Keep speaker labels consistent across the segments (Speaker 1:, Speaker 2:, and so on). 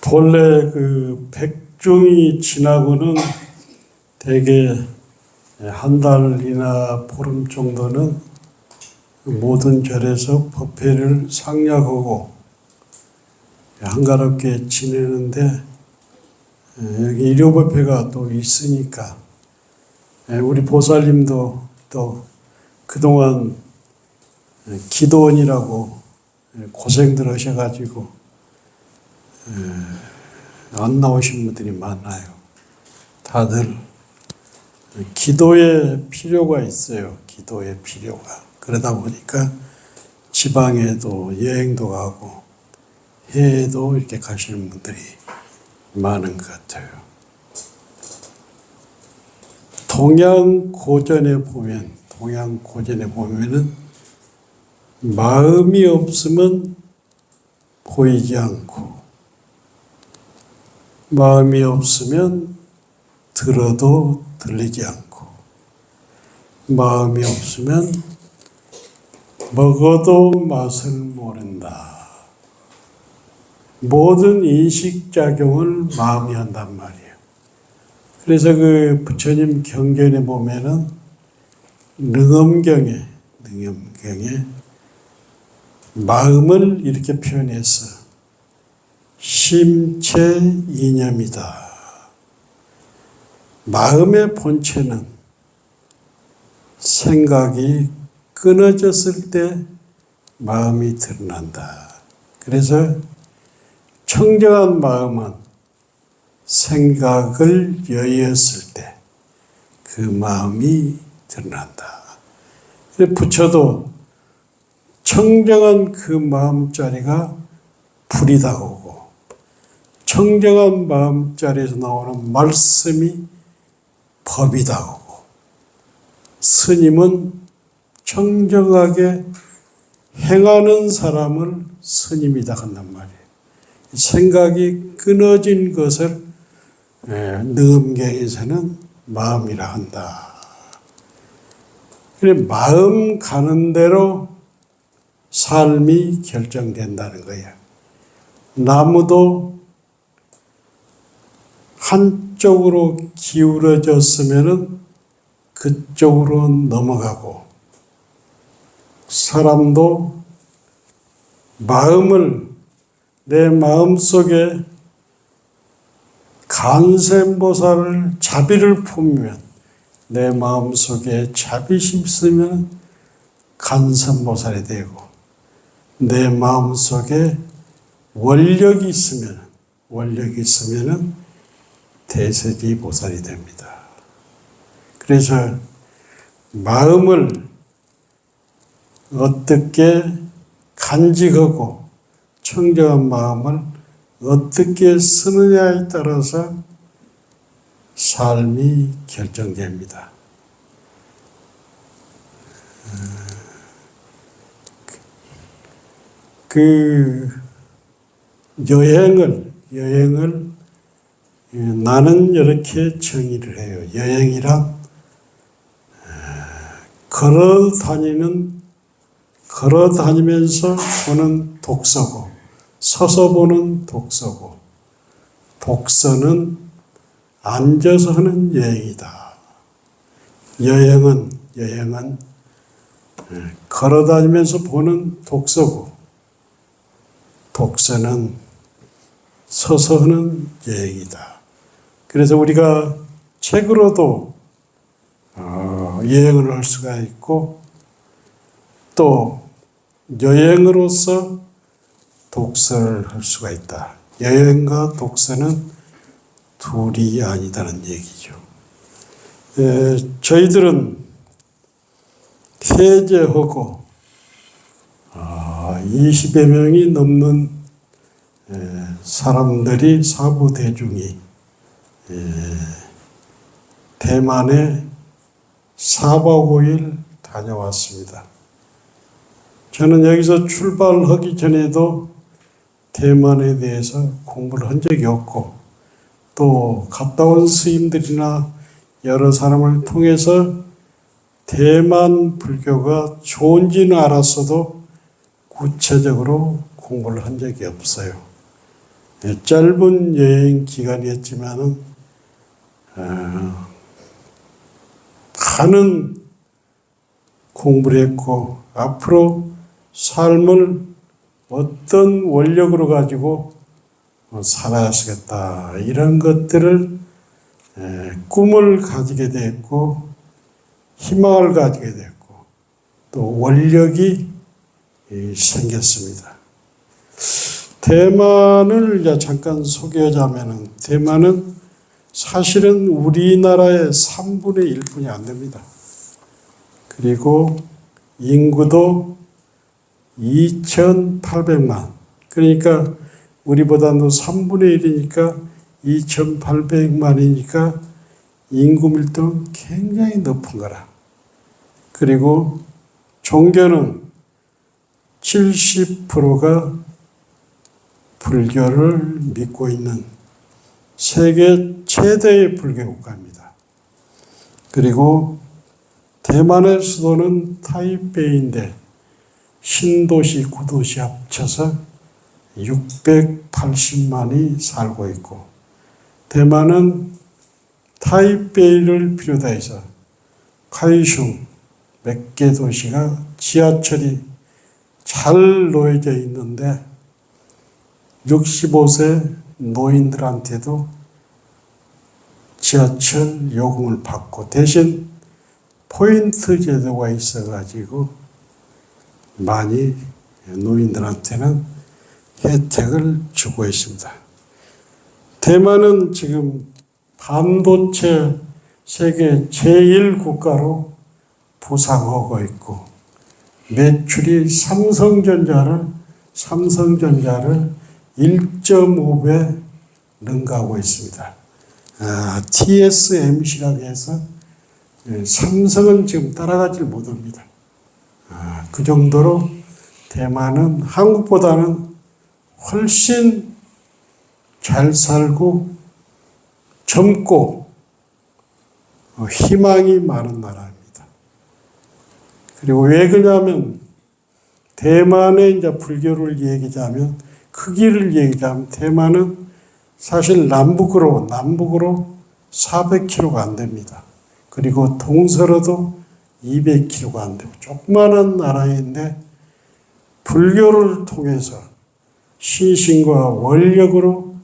Speaker 1: 본래 그 백중이 지나고는 대개 한 달이나 보름 정도는 모든 절에서 법회를 상략하고 한가롭게 지내는데, 여기 일요법회가 또 있으니까 우리 보살님도 또 그동안 기도원이라고 고생들 하셔가지고 안 나오신 분들이 많아요. 다들 기도의 필요가 있어요. 기도의 필요가. 그러다 보니까 지방에도 여행도 가고 해외도 이렇게 가시는 분들이 많은 것 같아요. 동양 고전에 보면은 마음이 없으면 보이지 않고, 마음이 없으면 들어도 들리지 않고, 마음이 없으면 먹어도 맛을 모른다. 모든 인식작용을 마음이 한단 말이에요. 그래서 그 부처님 경전에 보면은 능엄경에 마음을 이렇게 표현해서 심체 이념이다. 마음의 본체는 생각이 끊어졌을 때 마음이 드러난다. 그래서 청정한 마음은 생각을 여의었을 때 그 마음이 드러난다. 부처도 청정한 그 마음자리가 불이다 오고, 청정한 마음자리에서 나오는 말씀이 법이다 오고, 스님은 청정하게 행하는 사람을 스님이다 한단 말이에요. 생각이 끊어진 것을 능엄경에서는 마음이라 한다. 그래, 마음 가는 대로 삶이 결정된다는 거예요. 나무도 한쪽으로 기울어졌으면 그쪽으로 넘어가고, 사람도 마음을 내 마음속에 간센보살을 자비를 품으면, 내 마음속에 자비심 있으면 간센보살이 되고, 내 마음속에 원력이 있으면 대세지보살이 됩니다. 그래서 마음을 어떻게 간직하고 청정한 마음을 어떻게 쓰느냐에 따라서 삶이 결정됩니다. 그 여행을 나는 이렇게 정의를 해요. 여행이란 걸어다니면서 보는 독서고, 서서 보는 독서고, 독서는 앉아서 하는 여행이다. 여행은 걸어다니면서 보는 독서고, 독서는 서서 하는 여행이다. 그래서 우리가 책으로도 여행을 할 수가 있고, 또 여행으로서 독서를 할 수가 있다. 여행과 독서는 둘이 아니다는 얘기죠. 저희들은 해제하고 20여 명이 넘는 사람들이, 사부대중이 대만에 4박 5일 다녀왔습니다. 저는 여기서 출발하기 전에도 대만에 대해서 공부를 한 적이 없고, 또 갔다 온 스님들이나 여러 사람을 통해서 대만 불교가 좋은지는 알았어도 구체적으로 공부를 한 적이 없어요. 짧은 여행 기간이었지만은 많은 공부를 했고 앞으로 삶을 어떤 원력으로 가지고 살아야겠다 이런 것들을 꿈을 가지게 됐고 희망을 가지게 됐고 또 원력이 생겼습니다. 대만을 이제 잠깐 소개하자면은 대만은 사실은 우리나라의 3분의 1뿐이 안 됩니다. 그리고 인구도 2,800만. 그러니까 우리보다도 3분의 1이니까 2,800만이니까 인구 밀도는 굉장히 높은 거라. 그리고 종교는 70%가 불교를 믿고 있는 세계 최대의 불교 국가입니다. 그리고 대만의 수도는 타이베이인데 신도시, 구도시 합쳐서 680만이 살고 있고 대만은 타이베이를 비롯해서 카이슝 몇 개 도시가 지하철이 잘 놓여져 있는데 65세 노인들한테도 지하철 요금을 받고 대신 포인트 제도가 있어가지고 많이 노인들한테는 혜택을 주고 있습니다. 대만은 지금 반도체 세계 제1국가로 부상하고 있고 매출이 삼성전자를 1.5배 능가하고 있습니다. TSMC라고 해서 삼성은 지금 따라가질 못합니다. 그 정도로 대만은 한국보다는 훨씬 잘 살고 젊고 희망이 많은 나라입니다. 그리고 왜 그러냐면 대만의 이제 불교를 얘기하자면 크기를 얘기하자면 대만은 사실 남북으로 400km가 안 됩니다. 그리고 동서로도 200km가 안 되고 조그마한 나라인데 불교를 통해서 신신과 원력으로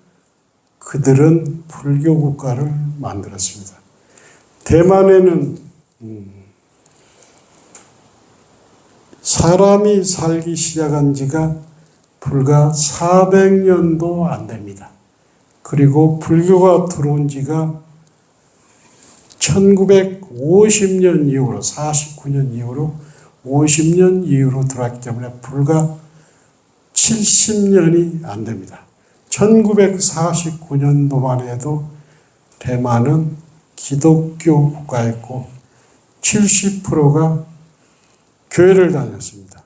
Speaker 1: 그들은 불교 국가를 만들었습니다. 대만에는 사람이 살기 시작한 지가 불과 400년도 안 됩니다. 그리고 불교가 들어온 지가 1950년 이후로 49년 이후로 50년 이후로 들어왔기 때문에 불과 70년이 안 됩니다. 1949년도만 해도 대만은 기독교 국가였고 70%가 교회를 다녔습니다.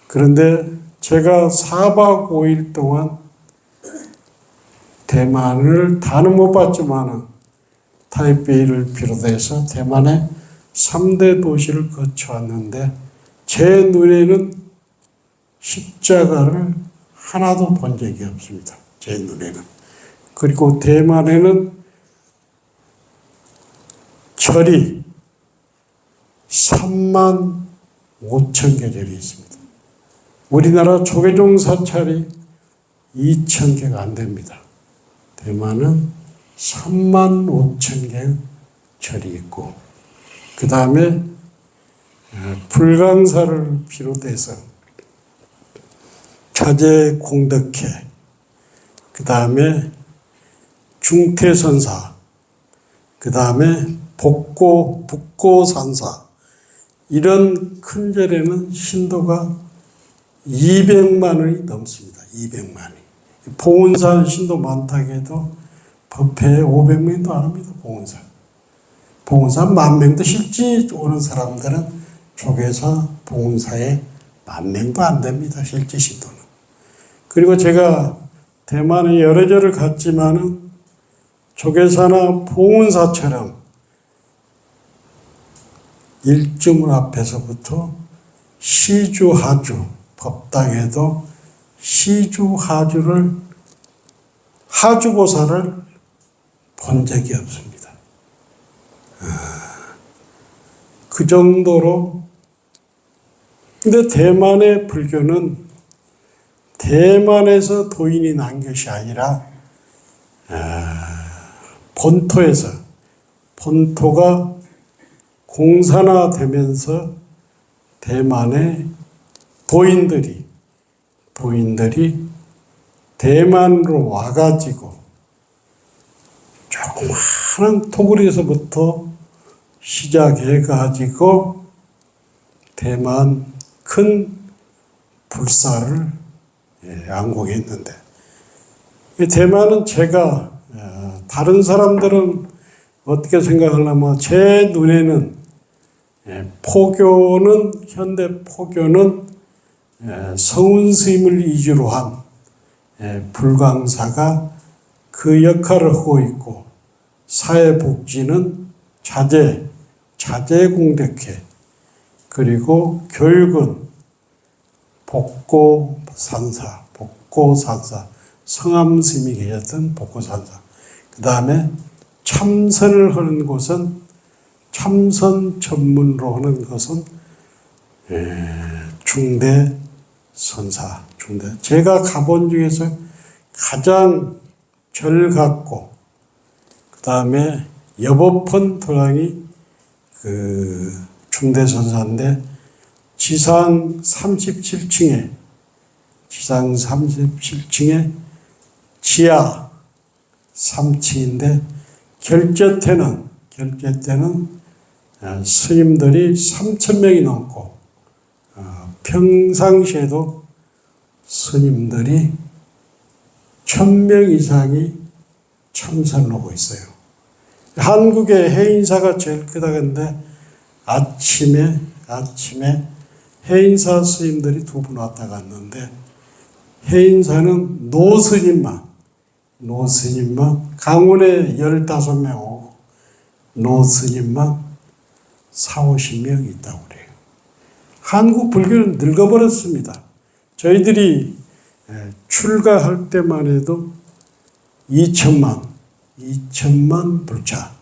Speaker 1: 그런데 제가 4박 5일 동안 대만을 다는 못 봤지만은 타이베이를 비롯해서 대만의 3대 도시를 거쳐왔는데 제 눈에는 십자가를 하나도 본 적이 없습니다. 제 눈에는. 그리고 대만에는 절이 3만 5천 개 절이 있습니다. 우리나라 조계종 사찰이 2천 개가 안 됩니다. 대만은 3만 5천 개 절이 있고 그 다음에 불광사를 비롯해서 자제공덕회 그 다음에 중태선사 그 다음에 북고산사 이런 큰 절에는 신도가 200만이 넘습니다. 200만이. 봉은사 신도 많다고 해도 법회에 500명도 안 합니다. 봉은사. 봉은사 10,000명도 실제 오는 사람들은 조계사 봉은사에 10,000명도 안 됩니다. 실제 신도는. 그리고 제가 대만에 여러 절을 갔지만은 조계사나 봉은사처럼 일주문 앞에서부터 시주하주 법당에도 시주하주를 하주보살을 본 적이 없습니다. 그 정도로. 근데 대만의 불교는 대만에서 도인이 난 것이 아니라 본토에서, 본토가 공산화되면서 대만의 도인들이 대만으로 와가지고 조그마한 토굴에서부터 시작해가지고 대만 큰 불사를 양공했는데, 대만은 제가 다른 사람들은 어떻게 생각하려면 제 눈에는 포교는, 현대 포교는 서운 스님을 이주로 한 불광사가 그 역할을 하고 있고, 사회복지는 자재공덕회, 그리고 교육은 복고산사, 성암 스님이 계셨던 복고산사, 그 다음에 참선을 하는 곳은, 참선 전문으로 하는 것은 중대선사, 제가 가본 중에서 가장 절 같고, 그 다음에 여법헌 도량이 그 중대선사인데, 지상 37층에 지하 3층인데, 결제 때는 스님들이 3,000명이 넘고, 평상시에도 스님들이 1,000명 이상이 참선을 하고 있어요. 한국의 해인사가 제일 크다는데, 아침에 해인사 스님들이 2분 왔다 갔는데, 해인사는 노스님만 강원에 15명 오고, 노스님만 40-50명 있다고 그래요. 한국 불교는 늙어버렸습니다. 저희들이 출가할 때만 해도 2천만 불자,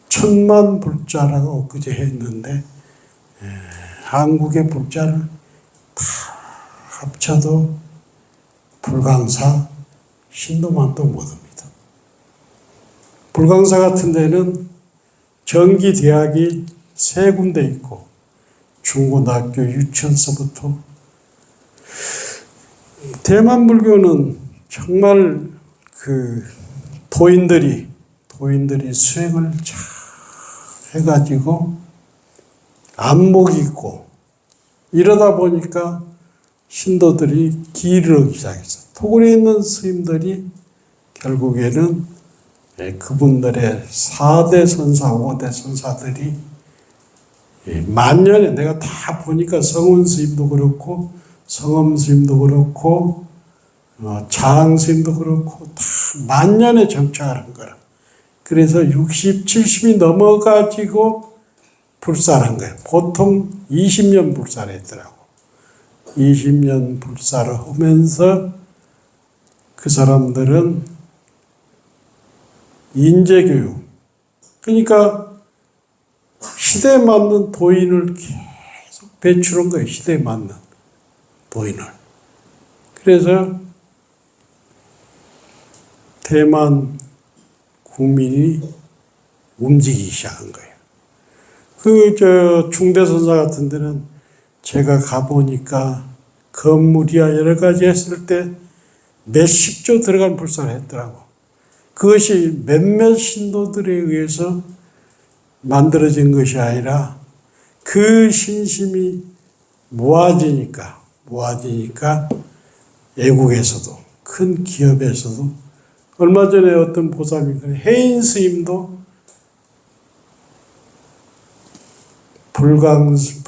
Speaker 1: 1,000만 불자라고 엊그제 했는데, 한국의 불자를 다 합쳐도 불광사 신도만도 못합니다. 불광사 같은 데는 정기대학이 3군데 있고, 중고등학교 유치원서부터, 대만 불교는 정말 그 도인들이 수행을 잘 해가지고 안목이 있고, 이러다 보니까 신도들이 길을 얻기 시작했어요. 토굴에 있는 스님들이 결국에는 그분들의 4대 선사, 5대 선사들이 만년에, 내가 다 보니까 성운 스님도 그렇고, 성엄 스님도 그렇고, 자랑 스님도 그렇고, 다 만년에 정착을 한 거라. 그래서 60, 70이 넘어가지고 불사를 한 거예요. 보통 20년 불사를 했더라고. 20년 불사를 하면서 그 사람들은 인재교육, 그러니까 시대에 맞는 도인을 계속 배출한 거예요. 시대에 맞는 도인을. 그래서 대만 국민이 움직이기 시작한 거예요. 중대선사 같은 데는 제가 가보니까 건물이야 여러 가지 했을 때 몇십조 들어간 불사를 했더라고. 그것이 몇몇 신도들에 의해서 만들어진 것이 아니라 그 신심이 모아지니까 애국에서도, 큰 기업에서도, 얼마 전에 어떤 보살이 해인 스님도 불광산사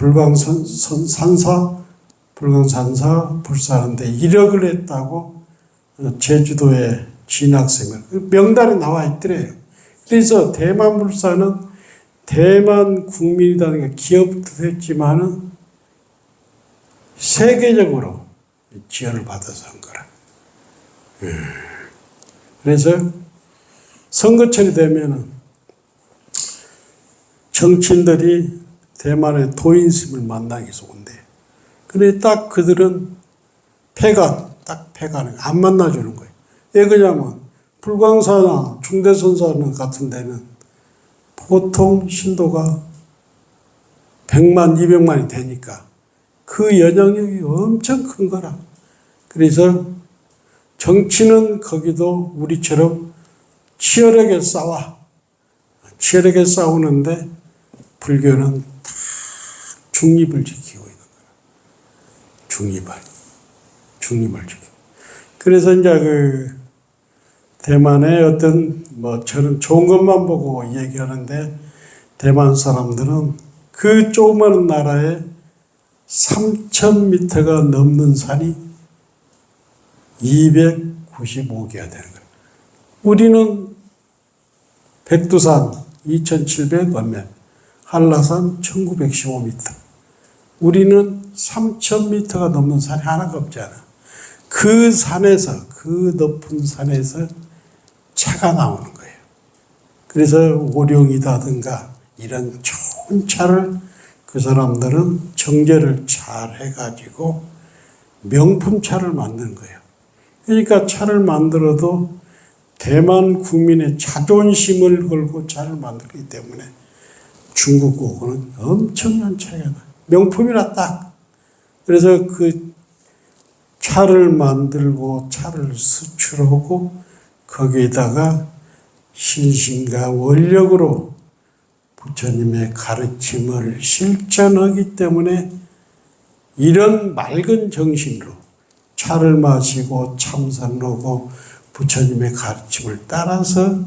Speaker 1: 불사하는데 1억을 했다고 제주도에 진학생을 명단에 나와 있더래요. 그래서 대만 불사는 대만 국민이라는 게 기업도 했지만은 세계적으로 지원을 받아서 한 거라. 그래서 선거철이 되면은 정치인들이 대만의 도인스님을 만나기 위해서 온대요. 근데 딱 그들은 폐가는 안 만나주는 거예요. 왜 그러냐면 불광사나 중대선사 같은 데는 보통 신도가 100만, 200만이 되니까 그 영향력이 엄청 큰 거라. 그래서 정치는 거기도 우리처럼 치열하게 싸우는데 불교는 다 중립을 지키고 있는 거야. 중립을 지키고. 그래서 이제 그 대만의 어떤 저는 좋은 것만 보고 얘기하는데 대만 사람들은 그 조그마한 나라에 3,000m가 넘는 산이 295개가 되는 거예요. 우리는 백두산 2,700몇, 한라산 1,915m. 우리는 3,000m가 넘는 산이 하나가 없잖아. 그 산에서, 그 높은 산에서 차가 나오는 거예요. 그래서 오룡이라든가 이런 좋은 차를 그 사람들은 정제를 잘 해가지고 명품 차를 만드는 거예요. 그러니까 차를 만들어도 대만 국민의 자존심을 걸고 차를 만들기 때문에 중국하고는 엄청난 차이가 나요. 명품이라 딱. 그래서 그 차를 만들고 차를 수출하고 거기에다가 신신과 원력으로 부처님의 가르침을 실천하기 때문에 이런 맑은 정신으로 차를 마시고 참선하고 부처님의 가르침을 따라서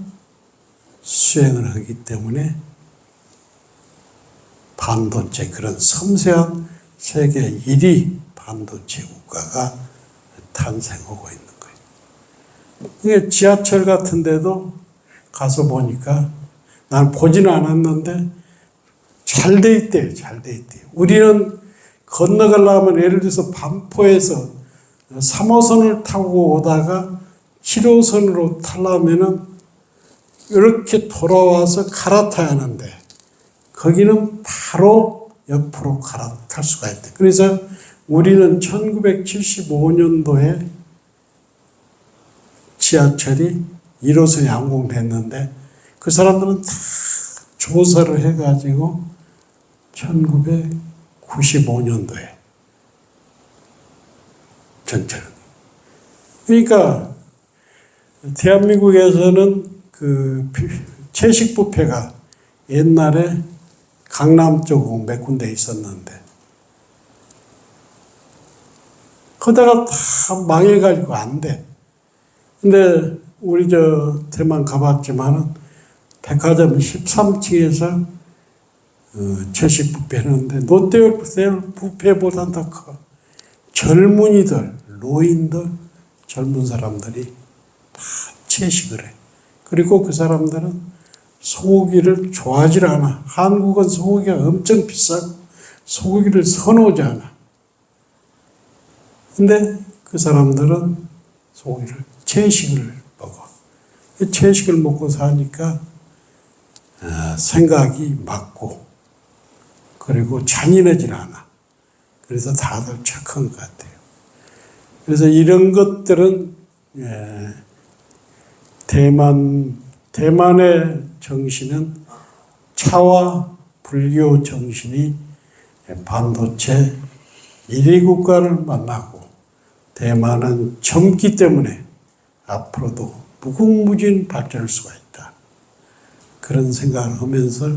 Speaker 1: 수행을 하기 때문에 반도체 그런 섬세한 세계 1위 반도체 국가가 탄생하고 있는 거예요. 이게 지하철 같은 데도 가서 보니까 난 보지는 않았는데 잘 돼 있대요. 잘 돼 있대요. 우리는 건너가려면 예를 들어서 반포에서 3호선을 타고 오다가 7호선으로 타려면은 이렇게 돌아와서 갈아타야 하는데 거기는 바로 옆으로 갈아탈 수가 있대. 그래서 우리는 1975년도에 지하철이 1호선이 완공됐는데 그 사람들은 다 조사를 해가지고 1995년도에 전철. 그러니까 대한민국에서는 그 채식 뷔페가 옛날에 강남 쪽 몇 군데 있었는데 그러다가 다 망해가지고 안 돼. 근데 우리 대만 가봤지만은 백화점 13층에서 채식 뷔페 하는데 롯데호텔 뷔페보다 더 커. 젊은이들, 노인들, 젊은 사람들이 다 채식을 해. 그리고 그 사람들은 소고기를 좋아하지 않아. 한국은 소고기가 엄청 비싸고 소고기를 선호하지 않아. 근데 그 사람들은 소고기를 채식을 먹어. 채식을 먹고 사니까 생각이 맑고 그리고 잔인하지 않아. 그래서 다들 착한 것 같아요. 그래서 이런 것들은 대만의 정신은 차와 불교 정신이 반도체 1위 국가를 만나고 대만은 젊기 때문에 앞으로도 무궁무진 발전할 수가 있다. 그런 생각을 하면서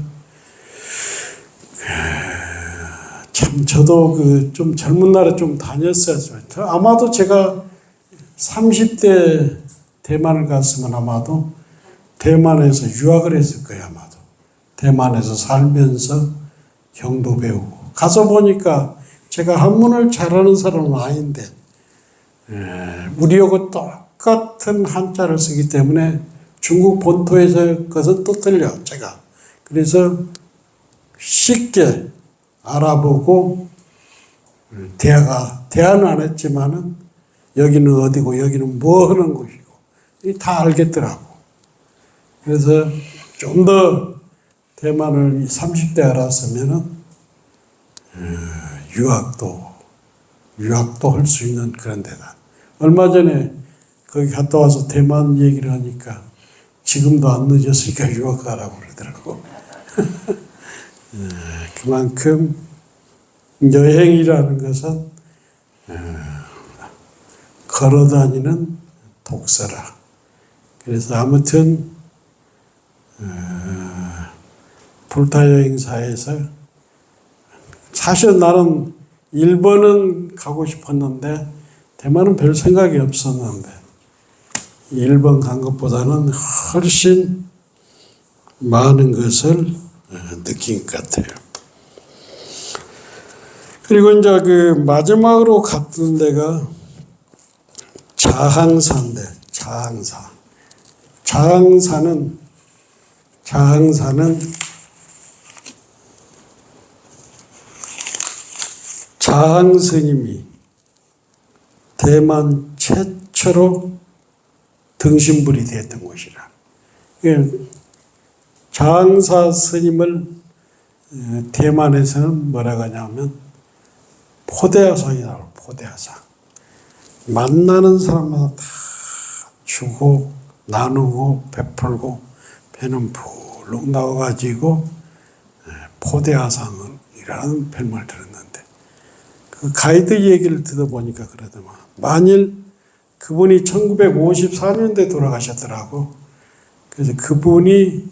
Speaker 1: 참 저도 좀 젊은 날에 좀 다녔어야지만 아마도 제가 30대 대만을 갔으면 아마도 대만에서 유학을 했을 거예요. 아마도 대만에서 살면서 경도 배우고 가서 보니까 제가 한문을 잘하는 사람은 아닌데 우리하고 똑같은 한자를 쓰기 때문에 중국 본토에서 것은 또 틀려 제가. 그래서 쉽게 알아보고 대화는 안 했지만은 여기는 어디고 여기는 뭐 하는 곳이고 다 알겠더라고. 그래서 좀 더 대만을 30대 알았으면은 유학도 할 수 있는 그런 데다. 얼마 전에 거기 갔다 와서 대만 얘기를 하니까 지금도 안 늦었으니까 유학 가라고 그러더라고. 그만큼 여행이라는 것은 걸어다니는 독서라. 그래서 아무튼 불타 여행사에서 사실 나는 일본은 가고 싶었는데 대만은 별 생각이 없었는데 일본 간 것보다는 훨씬 많은 것을 느낀 것 같아요. 그리고 이제 그 마지막으로 갔던 데가 자항사인데, 자항사는 자항 스님이 대만 최초로 등신불이 됐던 곳이라. 자항사 스님을 대만에서는 뭐라고 하냐면 포대화상이라고. 포대화상. 만나는 사람마다 다 주고 나누고 베풀고 배는 불룩 나와가지고 포대화상이라는 별명을 들었는데 그 가이드 얘기를 들어보니까 그러더만 만일 그분이 1954년도에 돌아가셨더라고. 그래서 그분이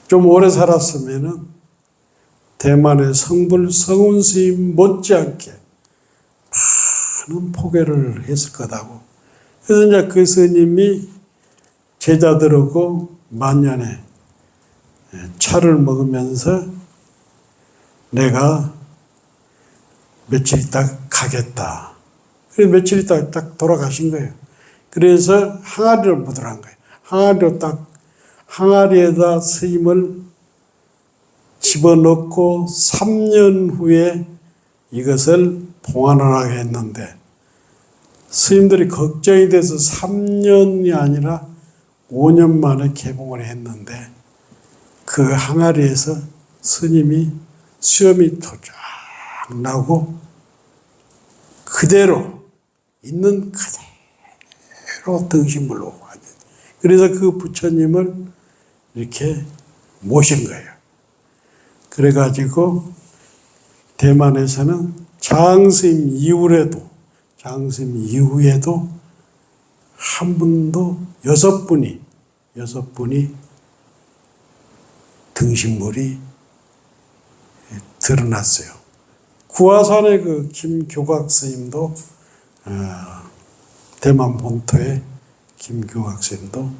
Speaker 1: 좀 오래 살았으면은 대만의 성불 성운 스님 못지않게 많은 포교를 했을 거다고. 그래서 이제 그 스님이 제자들하고 만년에 차를 먹으면서 내가 며칠 있다 가겠다. 그래서 며칠 있다 딱 돌아가신 거예요. 그래서 항아리를 묻으란 거예요. 항아리에다 스님을 집어넣고 3년 후에 이것을 봉안을 하게 했는데 스님들이 걱정이 돼서 3년이 아니라 5년 만에 개봉을 했는데 그 항아리에서 스님이 수염이 토쫙 나고 그대로 있는 그대로 등신물로 완전. 그래서 그 부처님을 이렇게 모신 거예요. 그래가지고 대만에서는 장스님 이후에도 한 분도 6분이 등신물이 드러났어요. 구화산의 그 김교각 스님도 대만 본토의 김교각 스님도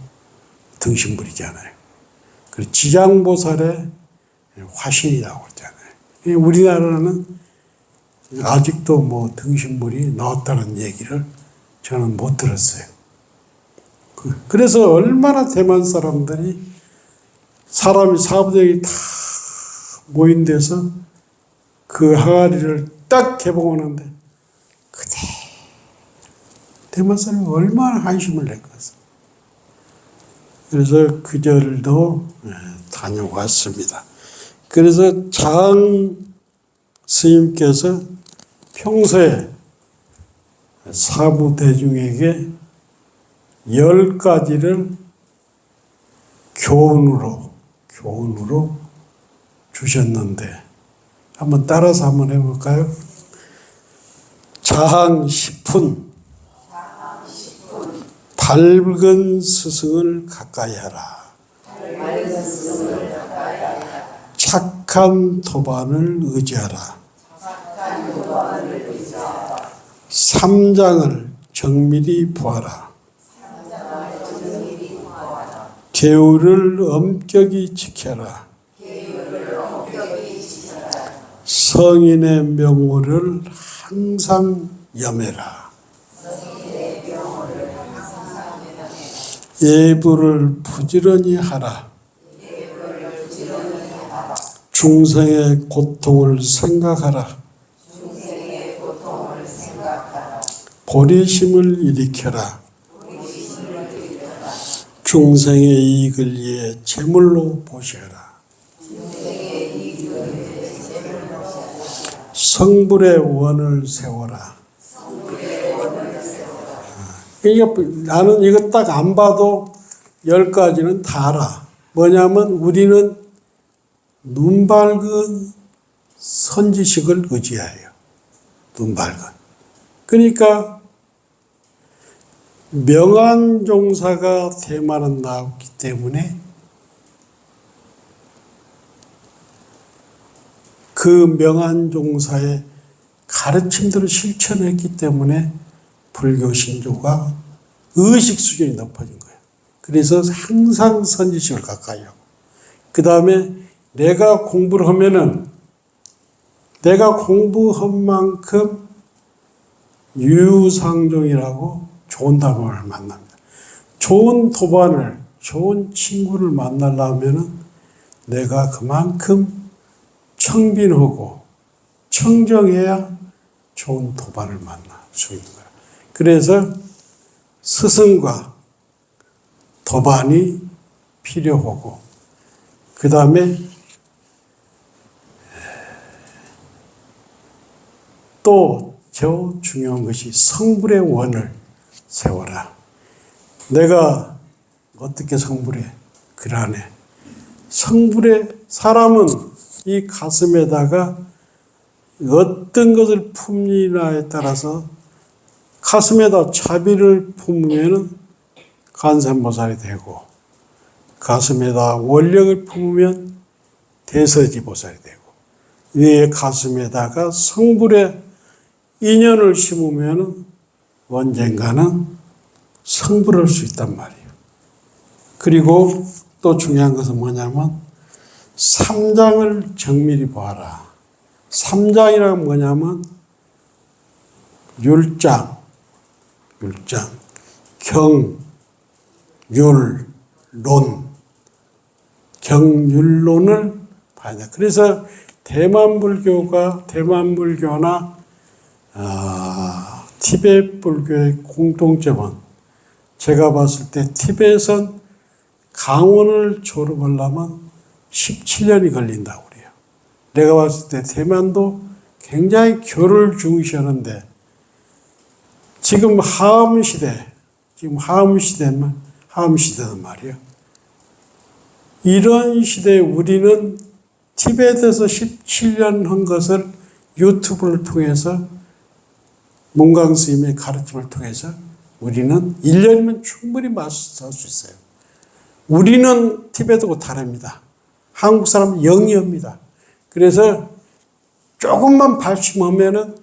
Speaker 1: 등신물이잖아요. 그리고 지장보살의 화신이라고 했잖아요. 우리나라는 아직도 뭐 등신물이 나왔다는 얘기를 저는 못 들었어요. 그래서 얼마나 대만 사람들이 사람이 사부들이 다 모인 데서 그 항아리를 딱 개봉하는데 그대 대만 사람이 얼마나 한심을 냈겠어요. 그래서 그 절도 다녀왔습니다. 그래서 장 스님께서 평소에 사부대중에게 10가지를 교훈으로 주셨는데 한번 따라서 한번 해볼까요? 자항 10분 밝은 스승을 가까이 하라. 착한 도반을 의지하라. 삼장을 정밀히 보아라. 계율을 엄격히 지켜라. 성인의 명호를 항상 염해라. 예불을 부지런히 하라. 중생의 고통을 생각하라. 보리심을 일으켜라. 중생의 이익을 위해 제물로 보시어라. 성불의 원을 세워라. 그러니까 나는 이거 딱 안 봐도 10가지는 다 알아. 뭐냐면 우리는 눈 밝은 선지식을 의지해요. 눈 밝은. 그러니까 명안종사가 대만은 나왔기 때문에 그 명안종사의 가르침들을 실천했기 때문에 불교 신조가 의식 수준이 높아진 거예요. 그래서 항상 선지식을 가까이 하고, 그 다음에 내가 공부를 하면은 내가 공부한 만큼 유상종이라고 좋은 도반을 만납니다. 좋은 도반을, 좋은 친구를 만나려면은 내가 그만큼 청빈하고 청정해야 좋은 도반을 만날 수 있는 거예요. 그래서 스승과 도반이 필요하고, 그 다음에 또 저 중요한 것이 성불의 원을 세워라. 내가 어떻게 성불해? 그러네. 성불의 사람은 이 가슴에다가 어떤 것을 품느냐에 따라서 가슴에다 자비를 품으면 간삼보살이 되고, 가슴에다 원력을 품으면 대서지보살이 되고, 내 가슴에다가 성불의 인연을 심으면 언젠가는 성불할 수 있단 말이에요. 그리고 또 중요한 것은 뭐냐면 삼장을 정밀히 봐라. 삼장이란 뭐냐면 율장, 경, 율, 론, 경율론을 봐야 돼. 그래서 대만불교나 티베트 불교의 공통점은, 제가 봤을 때 티베트은 강원을 졸업하려면 17년이 걸린다고 그래요. 내가 봤을 때 대만도 굉장히 교를 중시하는데, 지금 하음시대는 말이에요. 이런 시대에 우리는 티베트에서 17년 한 것을 유튜브를 통해서, 문강 스님의 가르침을 통해서 우리는 1년이면 충분히 마스터할 수 있어요. 우리는 티베트하고 다릅니다. 한국 사람은 영이합니다. 그래서 조금만 발심하면은,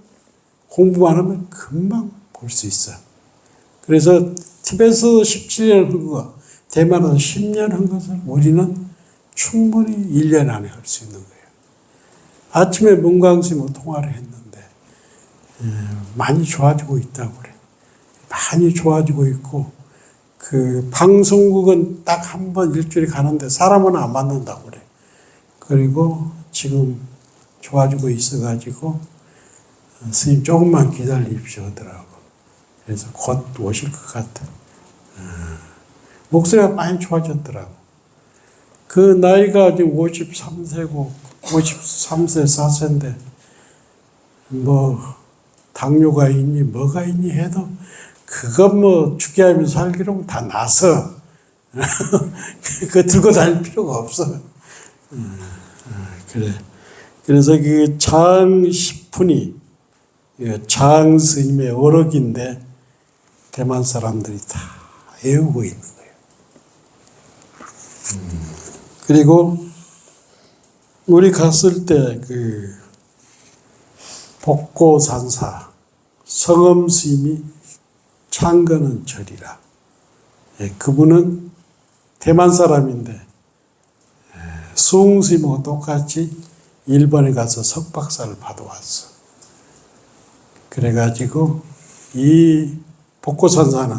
Speaker 1: 공부만 하면 금방 볼 수 있어. 그래서 티베트에서 17년 한 거, 대만에서 10년 한 것을 우리는 충분히 1년 안에 할 수 있는 거예요. 아침에 문강 스님하고 통화를 했는데 많이 좋아지고 있다고 그래. 많이 좋아지고 있고, 그 방송국은 딱 한 번 일주일에 가는데 사람은 안 만난다고 그래. 그리고 지금 좋아지고 있어가지고 스님 조금만 기다리십시오 하더라고. 그래서 곧 오실 것 같아. 목소리가 많이 좋아졌더라고. 그 나이가 지금 53세고 53세 4세인데 뭐 당뇨가 있니 뭐가 있니 해도 그것 뭐 죽게 하면 살기로 다 나서 그거 들고 다닐 필요가 없어. 그래. 그래서 그 장시푼이 장 스님의 어록인데 대만 사람들이 다 외우고 있는 거예요. 그리고 우리 갔을 때 그 복고산사 성엄 스님이 창거는 절이라. 그분은 대만 사람인데 수흥 스님하고 똑같이 일본에 가서 석박사를 받아왔어. 그래가지고 이 복고산사는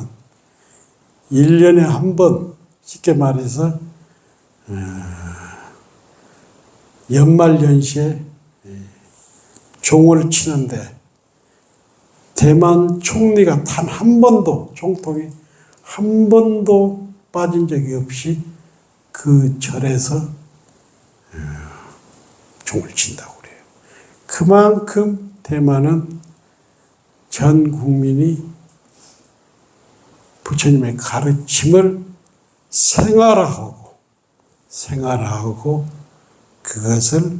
Speaker 1: 1년에 한 번, 쉽게 말해서 연말연시에 종을 치는데 대만 총리가 단 한 번도, 총통이 한 번도 빠진 적이 없이 그 절에서 종을 친다고 그래요. 그만큼 대만은 전 국민이 부처님의 가르침을 생활하고 그것을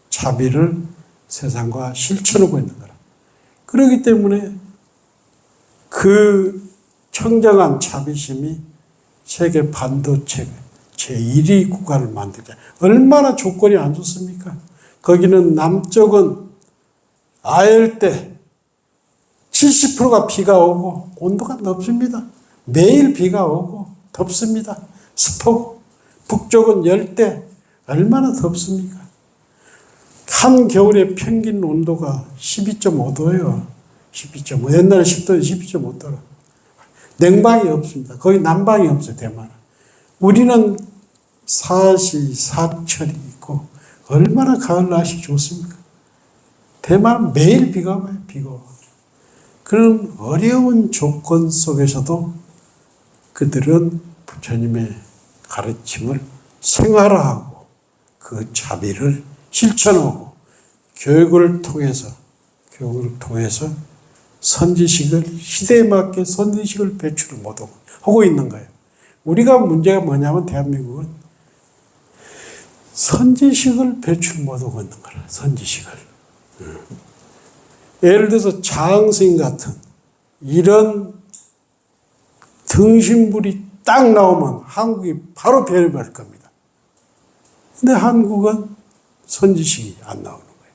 Speaker 1: 자비를 세상과 실천하고 있는 거라. 그렇기 때문에 그 청정한 자비심이 세계 반도체 제1위 국가를 만들자. 얼마나 조건이 안 좋습니까? 거기는 남쪽은 아열대 70%가 비가 오고 온도가 높습니다. 매일 비가 오고 덥습니다. 습하고. 북쪽은 열대 얼마나 덥습니까? 한겨울에 평균 온도가 12.5도예요. 12.5. 옛날에 10도에 12.5도로. 냉방이 없습니다. 거기 난방이 없어요, 대만은. 우리는 사시, 사철이 있고 얼마나 가을 날씨 좋습니까? 대만은 매일 비가 와요, 비가 와요. 그런 어려운 조건 속에서도 그들은 부처님의 가르침을 생활화하고 그 자비를 실천하고 교육을 통해서 선지식을 시대에 맞게 선지식을 배출을 못하고 있는 거예요. 우리가 문제가 뭐냐면 대한민국은 선지식을 배출 못하고 있는 거라. 선지식을. 예를 들어서 장스님 같은 이런 등신불이 딱 나오면 한국이 바로 배려할 겁니다. 근데 한국은 선지식이 안 나오는 거예요.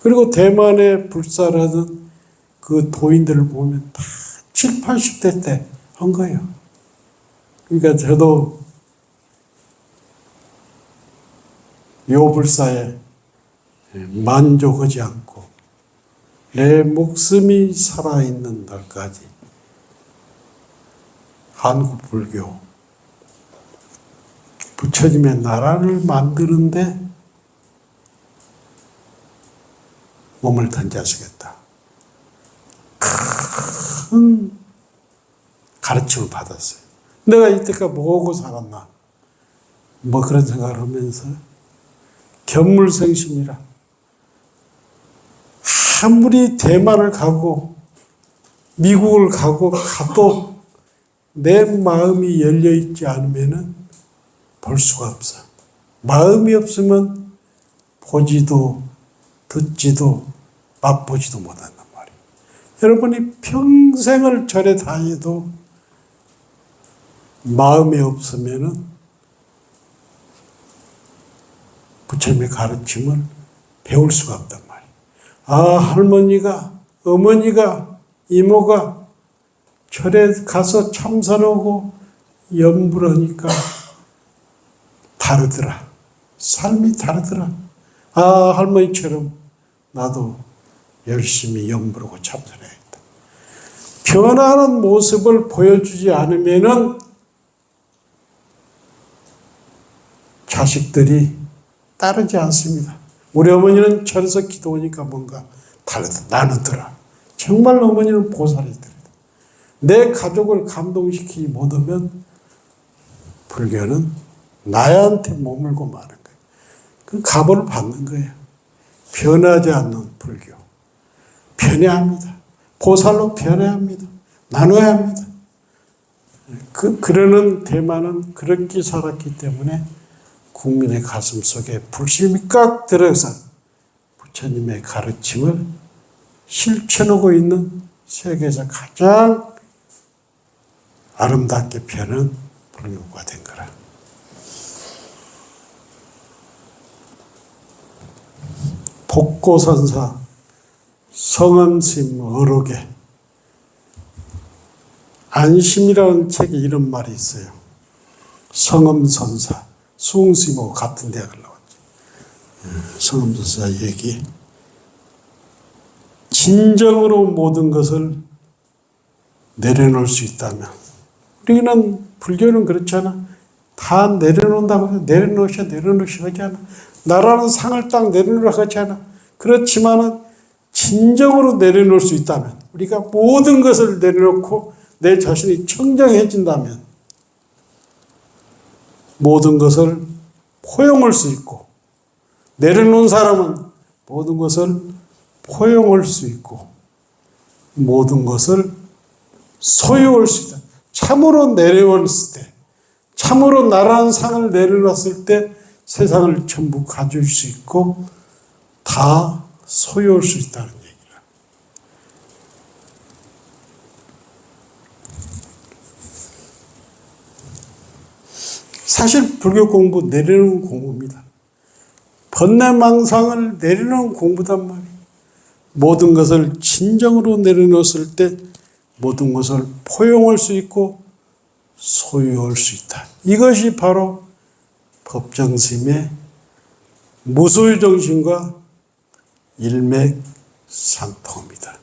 Speaker 1: 그리고 대만에 불사하던 그 도인들을 보면 다 7, 80대 때 한 거예요. 그러니까 저도 요불사에 만족하지 않고 내 목숨이 살아있는 날까지 한국 불교 부처님의 나라를 만드는데 몸을 던져주겠다. 큰 가르침을 받았어요. 내가 이때까지 뭐하고 살았나? 뭐 그런 생각을 하면서 견물생심이라 아무리 대만을 가고 미국을 가도 내 마음이 열려있지 않으면 볼 수가 없어. 마음이 없으면 보지도 듣지도 맛보지도 못한단 말이에요. 여러분이 평생을 절에 다녀도 마음이 없으면 부처님의 가르침을 배울 수가 없단 말이에요. 아, 할머니가, 어머니가, 이모가 절에 가서 참선하고 염불하니까 다르더라. 삶이 다르더라. 아, 할머니처럼 나도 열심히 염불하고 참선해야겠다. 변하는 모습을 보여주지 않으면은 자식들이 따르지 않습니다. 우리 어머니는 절에서 기도하니까 뭔가 다르다. 나누더라. 정말 어머니는 보살이더라. 내 가족을 감동시키지 못하면 불교는 나한테 머물고 마는 거예요. 그 가보를 받는 거예요. 변하지 않는 불교. 변해야 합니다. 보살로 변해야 합니다. 나눠야 합니다. 그러는 대만은 그렇게 살았기 때문에 국민의 가슴 속에 불씨름이 꽉 들어서 부처님의 가르침을 실천하고 있는 세계에서 가장 아름답게 펴는 불교가 된 거라. 복고선사 성엄심 어록에 안심이라는 책에 이런 말이 있어요. 성엄선사 수흥스님하고 같은 대학을 나왔죠. 성엄선사 얘기. 진정으로 모든 것을 내려놓을 수 있다면, 우리는 불교는 그렇잖아. 다 내려놓는다고 해서 내려놓으셔 하잖아. 나라는 상을 딱 내려놓으라고 하잖아. 그렇지만은 진정으로 내려놓을 수 있다면, 우리가 모든 것을 내려놓고 내 자신이 청정해진다면 모든 것을 포용할 수 있고, 내려놓은 사람은 모든 것을 포용할 수 있고 모든 것을 소유할 수 있다. 참으로 내려왔을 때, 참으로 나라는 상을 내려놨을 때 세상을 전부 가질 수 있고 다 소유할 수 있다는 얘기라. 사실 불교 공부 내려놓은 공부입니다. 번뇌망상을 내려놓은 공부단 말이에요. 모든 것을 진정으로 내려놓았을 때 모든 것을 포용할 수 있고 소유할 수 있다. 이것이 바로 법정스님의 무소유 정신과 일맥상통입니다.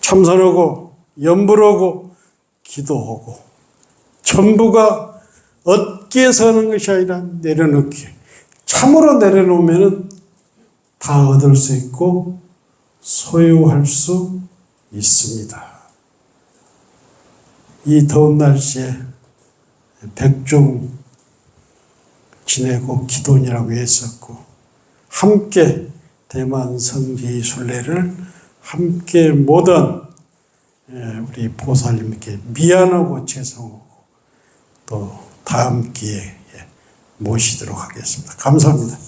Speaker 1: 참선하고 염불하고 기도하고 전부가 얻기에서 하는 것이 아니라 내려놓기. 참으로 내려놓으면 다 얻을 수 있고 소유할 수 있습니다. 이 더운 날씨에 백중 지내고 기도니라고 했었고 함께 대만 성지 순례를 함께 모든 우리 보살님께 미안하고 죄송하고 또 다음 기회에 모시도록 하겠습니다. 감사합니다.